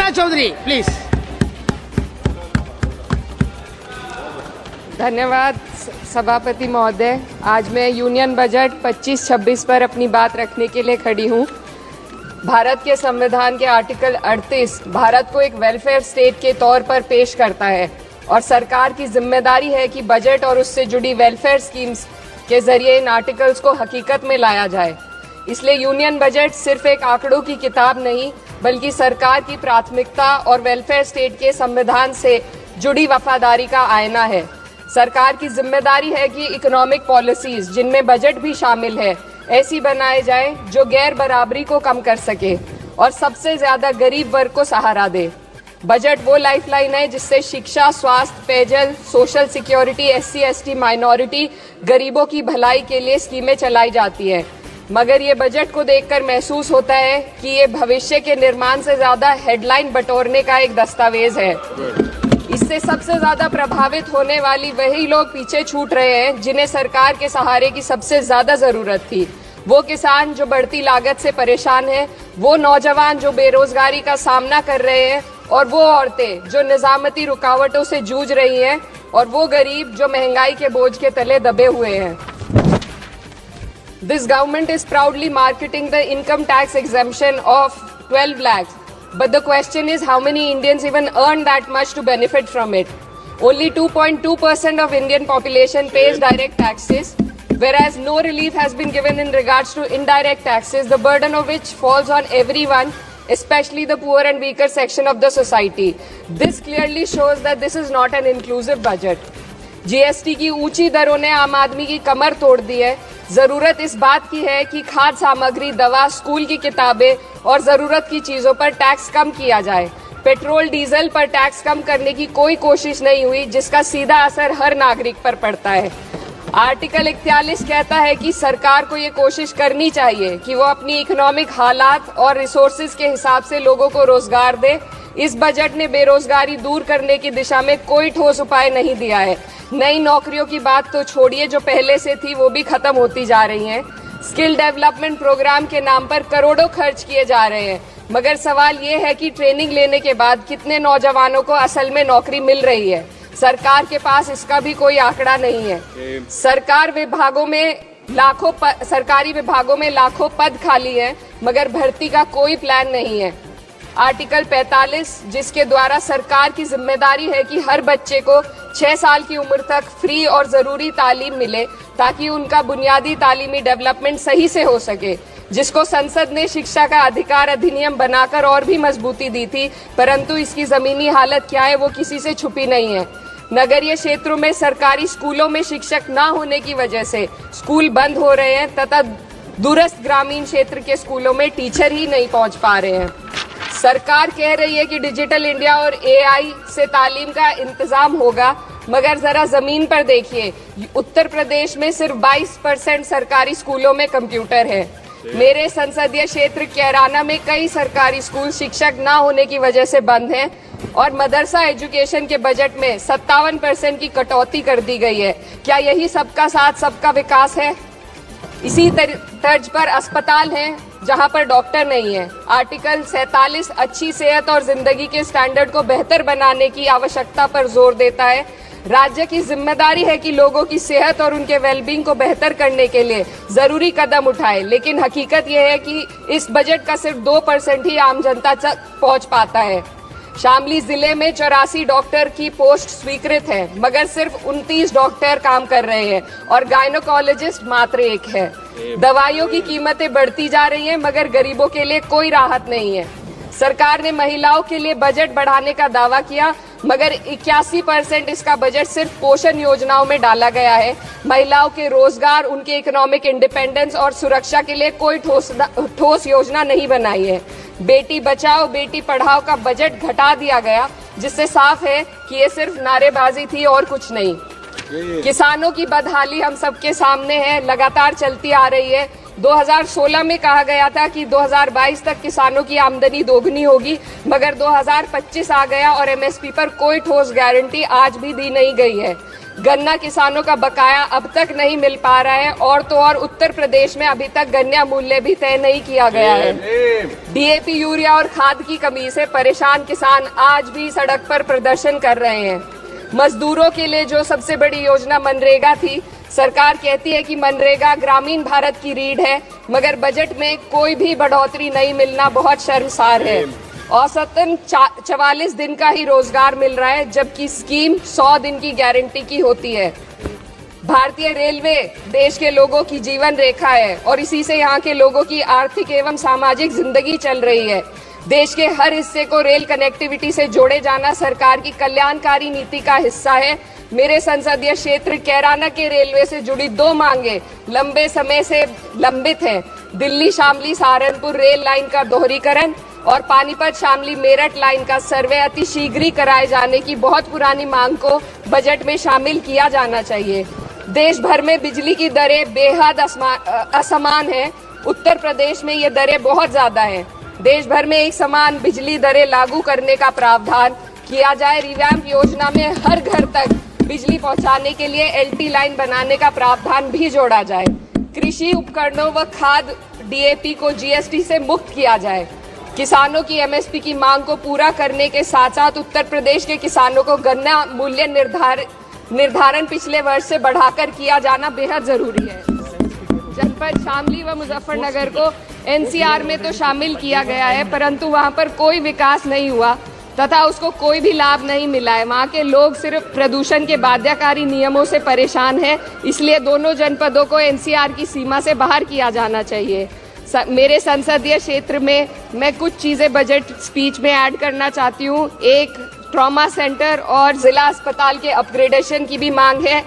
Meera Chaudhary please. धन्यवाद सभापति महोदय। आज मैं यूनियन बजट 25-26 पर अपनी बात रखने के लिए खड़ी हूँ। भारत के संविधान के आर्टिकल 38 भारत को एक वेलफेयर स्टेट के तौर पर पेश करता है और सरकार की जिम्मेदारी है कि बजट और उससे जुड़ी वेलफेयर स्कीम्स के जरिए इन आर्टिकल्स को हकीकत में लाया जाए। इसलिए यूनियन बजट सिर्फ एक आंकड़ों की किताब नहीं, बल्कि सरकार की प्राथमिकता और वेलफेयर स्टेट के संविधान से जुड़ी वफादारी का आईना है। सरकार की जिम्मेदारी है कि इकोनॉमिक पॉलिसीज, जिनमें बजट भी शामिल है, ऐसी बनाए जाए जो गैर बराबरी को कम कर सके और सबसे ज्यादा गरीब वर्ग को सहारा दे। बजट वो लाइफलाइन है जिससे शिक्षा, स्वास्थ्य, पेयजल, social security, SC ST minority, गरीबों की भलाई के लिए स्कीमें चलाई जाती है। मगर ये बजट को देखकर महसूस होता है कि ये भविष्य के निर्माण से ज्यादा हेडलाइन बटोरने का एक दस्तावेज है। इससे सबसे ज्यादा प्रभावित होने वाली वही लोग पीछे छूट रहे हैं जिन्हें सरकार के सहारे की सबसे ज्यादा जरूरत थी। वो किसान जो बढ़ती लागत से परेशान हैं, वो नौजवान जो बेरोजगारी का सामना कर रहे हैं, और वो औरतें जो निजामती रुकावटों से जूझ रही हैं, और वो गरीब जो महंगाई के बोझ के तले दबे हुए हैं। This government is proudly marketing the income tax exemption of 12 lakhs. But the question is, how many Indians even earn that much to benefit from it? Only 2.2% of Indian population pays direct taxes, whereas no relief has been given in regards to indirect taxes, the burden of which falls on everyone, especially the poor and weaker section of the society. This clearly shows that this is not an inclusive budget. GST की ऊंची दरों ने आम आदमी की कमर तोड़ दी है। जरूरत इस बात की है कि खाद्य सामग्री, दवा, स्कूल की किताबें और जरूरत की चीजों पर टैक्स कम किया जाए। पेट्रोल, डीजल पर टैक्स कम करने की कोई कोशिश नहीं हुई, जिसका सीधा असर हर नागरिक पर पड़ता है। आर्टिकल 41 कहता है कि सरकार को ये कोशिश करनी चाहिए कि वो अपनी इकोनॉमिक हालात और रिसोर्सेज के हिसाब से लोगों को रोजगार दे। इस बजट ने बेरोजगारी दूर करने की दिशा में कोई ठोस उपाय नहीं दिया है। नई नौकरियों की बात तो छोड़िए, जो पहले से थी वो भी खत्म होती जा रही हैं। स्किल डेवलपमेंट प्रोग्राम के नाम पर करोड़ों खर्च किए जा रहे हैं, मगर सवाल ये है कि ट्रेनिंग लेने के बाद कितने नौजवानों को असल में नौकरी मिल रही है। सरकार के पास इसका भी कोई आंकड़ा नहीं है। सरकारी विभागों में लाखों पद खाली हैं, मगर भर्ती का कोई प्लान नहीं है। आर्टिकल 45, जिसके द्वारा सरकार की जिम्मेदारी है कि हर बच्चे को 6 साल की उम्र तक फ्री और जरूरी तालीम मिले ताकि उनका बुनियादी तालीमी डेवलपमेंट सही से हो सके, जिसको संसद ने शिक्षा का अधिकार अधिनियम बनाकर और भी मजबूती दी थी, परंतु इसकी जमीनी हालत क्या है वो किसी से छुपी नहीं है। नगरीय क्षेत्रों में सरकारी स्कूलों में शिक्षक न होने की वजह से स्कूल बंद हो रहे हैं तथा दूरस्थ ग्रामीण क्षेत्र के स्कूलों में टीचर ही नहीं पहुंच पा रहे हैं। सरकार कह रही है कि डिजिटल इंडिया और AI से तालीम का इंतजाम होगा, मगर जरा जमीन पर देखिए, उत्तर प्रदेश में सिर्फ 22% सरकारी स्कूलों में कंप्यूटर है। मेरे संसदीय क्षेत्र कैराना में कई सरकारी स्कूल शिक्षक न होने की वजह से बंद हैं और मदरसा एजुकेशन के बजट में 57% की कटौती कर दी गई है। क्या यही सबका साथ सबका विकास है? इसी तर्ज पर अस्पताल हैं जहां पर डॉक्टर नहीं है। आर्टिकल 47 अच्छी सेहत और जिंदगी के स्टैंडर्ड को बेहतर बनाने की आवश्यकता पर जोर देता है। राज्य की जिम्मेदारी है कि लोगों की सेहत और उनके वेलबींग को बेहतर करने के लिए जरूरी कदम उठाए, लेकिन हकीकत यह है कि इस बजट का सिर्फ 2% ही आम जनता तक पहुंच पाता है। शामली जिले में 84 डॉक्टर की पोस्ट स्वीकृत है, मगर सिर्फ 29 डॉक्टर काम कर रहे हैं और गायनोकोलॉजिस्ट मात्र 1 है। दवाइयों की कीमतें बढ़ती जा रही हैं, मगर गरीबों के लिए कोई राहत नहीं है। सरकार ने महिलाओं के लिए बजट बढ़ाने का दावा किया, मगर 81% इसका बजट सिर्फ पोषण योजनाओं में डाला गया है। महिलाओं के रोजगार, उनके इकोनॉमिक इंडिपेंडेंस और सुरक्षा के लिए कोई ठोस योजना नहीं बनाई है। बेटी बचाओ बेटी पढ़ाओ का बजट घटा दिया गया, जिससे साफ है कि ये सिर्फ नारेबाजी थी और कुछ नहीं। किसानों की बदहाली हम सबके सामने है, लगातार चलती आ रही है। 2016 में कहा गया था कि 2022 तक किसानों की आमदनी दोगुनी होगी, मगर 2025 आ गया और MSP पर कोई ठोस गारंटी आज भी दी नहीं गई है। गन्ना किसानों का बकाया अब तक नहीं मिल पा रहा है, और तो और उत्तर प्रदेश में अभी तक गन्ना मूल्य भी तय नहीं किया गया है। डीएपी, यूरिया और खाद की कमी से परेशान किसान आज भी सड़क पर प्रदर्शन कर रहे हैं। मजदूरों के लिए जो सबसे बड़ी योजना मनरेगा थी, सरकार कहती है कि मनरेगा ग्रामीण भारत की रीढ़ है, मगर बजट में कोई भी बढ़ोतरी नहीं मिलना बहुत शर्मसार है। औसतन 44 दिन का ही रोजगार मिल रहा है, जबकि स्कीम 100 दिन की गारंटी की होती है। भारतीय रेलवे देश के लोगों की जीवन रेखा है और इसी से यहाँ के लोगों की आर्थिक एवं सामाजिक जिंदगी चल रही है। देश के हर हिस्से को रेल कनेक्टिविटी से जोड़े जाना सरकार की कल्याणकारी नीति का हिस्सा है। मेरे संसदीय क्षेत्र कैराना के रेलवे से जुड़ी 2 मांगे लंबे समय से लंबित हैं। दिल्ली शामली सहारनपुर रेल लाइन का दोहरीकरण और पानीपत शामली मेरठ लाइन का सर्वे अति शीघ्र ही कराए जाने की बहुत पुरानी मांग को बजट में शामिल किया जाना चाहिए। देश भर में बिजली की दरें बेहद असमान हैं। उत्तर प्रदेश में ये दरें बहुत ज्यादा हैं। देश भर में एक समान बिजली दरें लागू करने का प्रावधान किया जाए। रिवैम्प योजना में हर घर तक बिजली पहुंचाने के लिए एलटी लाइन बनाने का प्रावधान भी जोड़ा जाए। कृषि उपकरणों व खाद डीएपी को जीएसटी से मुक्त किया जाए। किसानों की एमएसपी की मांग को पूरा करने के साथ साथ उत्तर प्रदेश के किसानों को गन्ना मूल्य निर्धारण पिछले वर्ष से बढ़ाकर किया जाना बेहद जरूरी है। जनपद शामली व मुजफ्फरनगर को एनसीआर में तो शामिल किया गया है, परंतु वहां पर कोई विकास नहीं हुआ तथा उसको कोई भी लाभ नहीं मिला है। वहाँ के लोग सिर्फ प्रदूषण के बाध्यकारी नियमों से परेशान हैं, इसलिए दोनों जनपदों को एनसीआर की सीमा से बाहर किया जाना चाहिए। मेरे संसदीय क्षेत्र में मैं कुछ चीज़ें बजट स्पीच में ऐड करना चाहती हूँ। एक, ट्रॉमा सेंटर और जिला अस्पताल के अपग्रेडेशन की भी मांग है।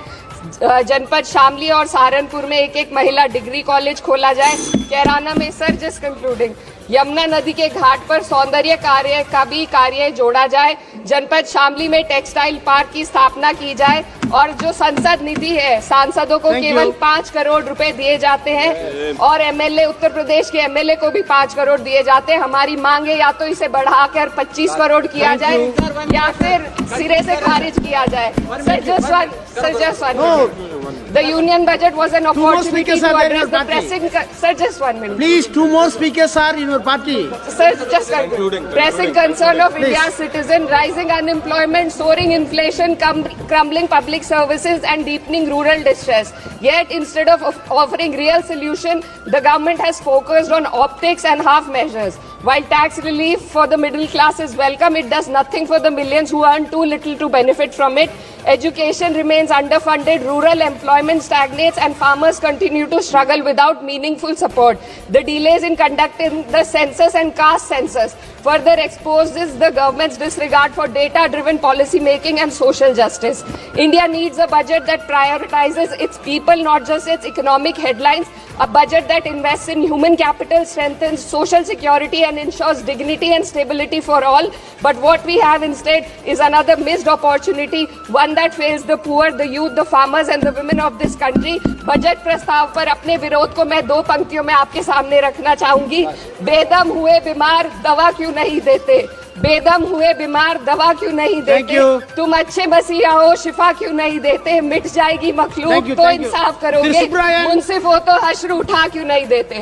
जनपद शामली और सहारनपुर में एक महिला डिग्री कॉलेज खोला जाए। कैराना में सर जस्ट कंक्लूडिंग यमुना नदी के घाट पर सौंदर्य कार्य का भी कार्य जोड़ा जाए। जनपद शामली में टेक्सटाइल पार्क की स्थापना की जाए और जो संसद निधि है सांसदों को केवल 5 करोड़ रुपए दिए जाते हैं और एमएलए उत्तर प्रदेश के एमएलए को भी 5 करोड़ दिए जाते हैं। हमारी मांग है या तो इसे बढ़ाकर 25 करोड़ किया जाए या फिर सिरे से खारिज किया जाए। The union budget was an opportunity to address the pressing. Sir, just 1 minute. Please, 2 more speakers are in your party. Sir, just pressing concern of India's citizen, rising unemployment, soaring inflation, crumbling public services, and deepening rural distress. Yet, instead of offering real solution, the government has focused on optics and half measures. While tax relief for the middle class is welcome, it does nothing for the millions who earn too little to benefit from it. Education remains underfunded, rural employment stagnates, and farmers continue to struggle without meaningful support. The delays in conducting the census and caste census further exposes the government's disregard for data-driven policy making and social justice. India needs a budget that prioritizes its people, not just its economic headlines. A budget that invests in human capital, strengthens social security, and ensures dignity and stability for all. But what we have instead is another missed opportunity, one that fails the poor, the youth, the farmers, and the women of this country. Budget प्रस्ताव पर अपने विरोध को मैं 2 पंक्तियों में आपके सामने रखना चाहूंगी। बेदम हुए बीमार दवा क्यों नहीं देते? बेदम हुए बीमार दवा क्यों नहीं देते? तुम अच्छे मसीहा हो, शिफा क्यों नहीं देते? मिट जाएगी मखलूक तो इंसाफ करोगे, मुंसिफ हो तो हश्र उठा क्यों नहीं देते?